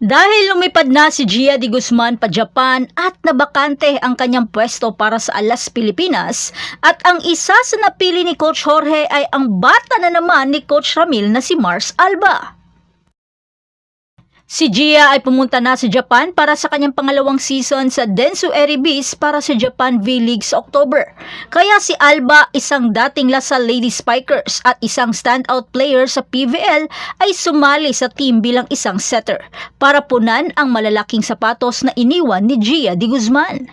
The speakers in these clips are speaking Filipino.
Dahil lumipad na si Gia de Guzman pa Japan at nabakante ang kanyang pwesto para sa Alas Pilipinas at ang isa sa napili ni Coach Jorge ay ang bata na naman ni Coach Ramil na si Mars Alba. Si Gia ay pumunta na sa Japan para sa kanyang pangalawang season sa Dentsu Eribis para sa Japan V-League sa October. Kaya si Alba, isang dating Lasal Lady Spikers at isang standout player sa PVL, ay sumali sa team bilang isang setter para punan ang malalaking sapatos na iniwan ni Gia de Guzman.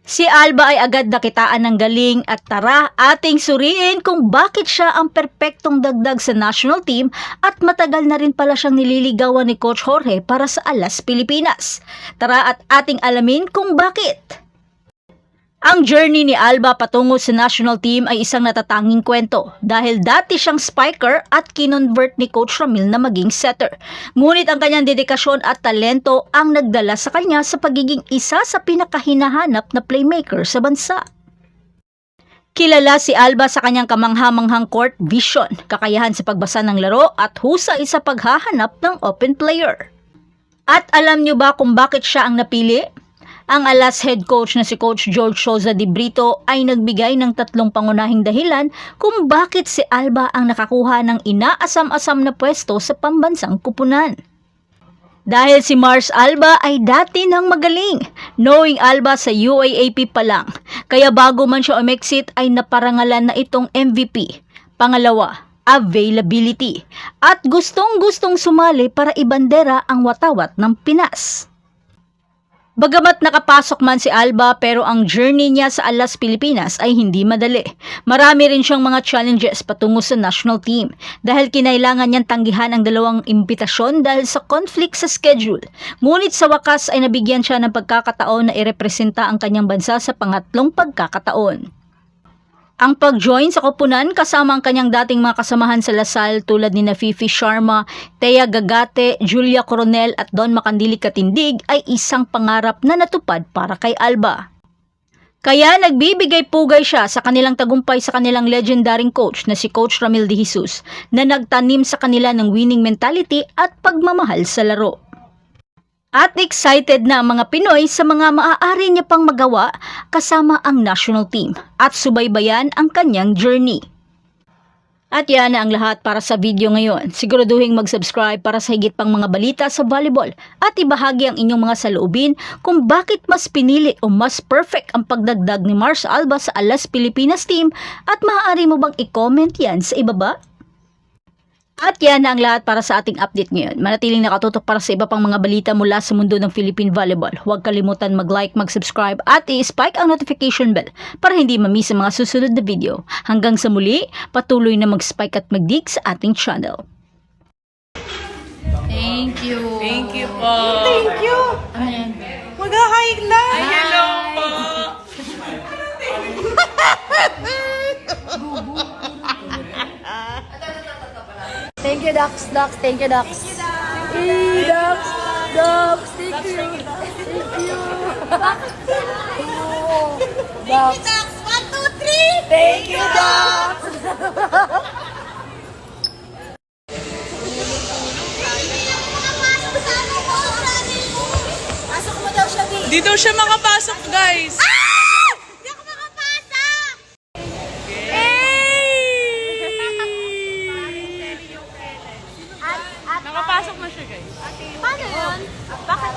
Si Alba ay agad nakitaan ng galing at tara ating suriin kung bakit siya ang perpektong dagdag sa national team at matagal na rin pala siyang nililigawan ni Coach Jorge para sa Alas Pilipinas. Tara at ating alamin kung bakit. Ang journey ni Alba patungo sa national team ay isang natatanging kwento dahil dati siyang spiker at kinonvert ni Coach Ramil na maging setter. Ngunit ang kanyang dedikasyon at talento ang nagdala sa kanya sa pagiging isa sa pinakahinahanap na playmaker sa bansa. Kilala si Alba sa kanyang kamangha-manghang court vision, kakayahan sa pagbasa ng laro at husay sa paghahanap ng open player. At alam niyo ba kung bakit siya ang napili? Ang Alas head coach na si Coach George Souza de Brito ay nagbigay ng tatlong pangunahing dahilan kung bakit si Alba ang nakakuha ng inaasam-asam na pwesto sa pambansang kupunan. Dahil si Mars Alba ay dati nang magaling, knowing Alba sa UAAP pa lang, kaya bago man siya umexit ay naparangalan na itong MVP. Pangalawa, availability, at gustong-gustong sumali para ibandera ang watawat ng Pinas. Bagamat nakapasok man si Alba pero ang journey niya sa Alas Pilipinas ay hindi madali. Marami rin siyang mga challenges patungo sa national team dahil kinailangan niyang tanggihan ang dalawang imbitasyon dahil sa conflict sa schedule. Ngunit sa wakas ay nabigyan siya ng pagkakataon na irepresenta ang kanyang bansa sa pangatlong pagkakataon. Ang pag-join sa koponan kasama ang kanyang dating mga kasamahan sa Lasal tulad ni Fifi Sharma, Thea Gagate, Julia Coronel at Don Macandili Katindig ay isang pangarap na natupad para kay Alba. Kaya nagbibigay pugay siya sa kanilang tagumpay sa kanilang legendaring coach na si Coach Ramil de Jesus na nagtanim sa kanila ng winning mentality at pagmamahal sa laro. At excited na ang mga Pinoy sa mga maaari niya pang magawa kasama ang national team at subaybayan ang kanyang journey. At yan na ang lahat para sa video ngayon. Siguraduhin mag-subscribe para sa higit pang mga balita sa volleyball at ibahagi ang inyong mga saloobin kung bakit mas pinili o mas perfect ang pagdagdag ni Mars Alba sa Alas Pilipinas team at maaari mo bang i-comment yan sa ibaba? At yan na ang lahat para sa ating update ngayon. Manatiling nakatutok para sa iba pang mga balita mula sa mundo ng Philippine Volleyball. Huwag kalimutan mag-like, mag-subscribe at i-spike ang notification bell para hindi ma-miss ang mga susunod na video. Hanggang sa muli, patuloy na mag-spike at mag-dig sa ating channel. Thank you. Thank you po. Thank you. Ayan. Mag-hi na. Ay, hello po. Thank you, Dax. Thank you, Dax. Hey, Dax. Dax, thank you. Thank you. Oh, Dax. 1, 2, 3. Thank you, Dax. Pasok mo daw siya, Di. Di daw siya makapasok, guys. Hindi ako makapasok. Nakapasok na siya, guys. Paano yun? Bakit?